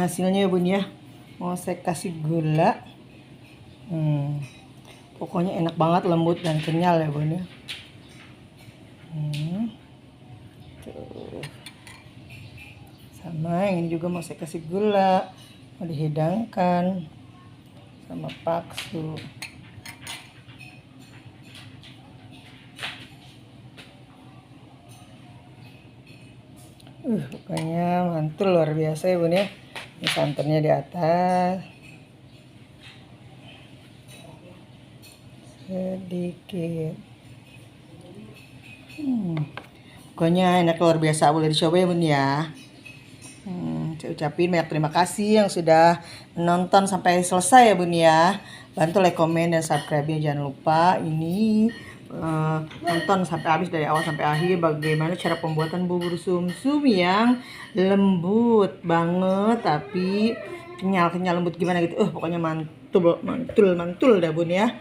hasilnya ya bun ya. Mau saya kasih gula. Pokoknya enak banget, lembut dan kenyal ya bun ya. Tuh. Sama yang ini juga mau saya kasih gula, mau dihidangkan sama bakso. Pokoknya mantul luar biasa ya bun ya. Ini santannya di atas sedikit. Pokoknya enak luar biasa, boleh dicoba ya bun ya. Saya ucapin banyak terima kasih yang sudah menonton sampai selesai ya bun ya. Bantu like, komen, dan subscribe-nya jangan lupa. Ini nonton sampai habis dari awal sampai akhir bagaimana cara pembuatan bubur sumsum yang lembut banget tapi kenyal lembut gimana gitu. Pokoknya mantul dah bun ya.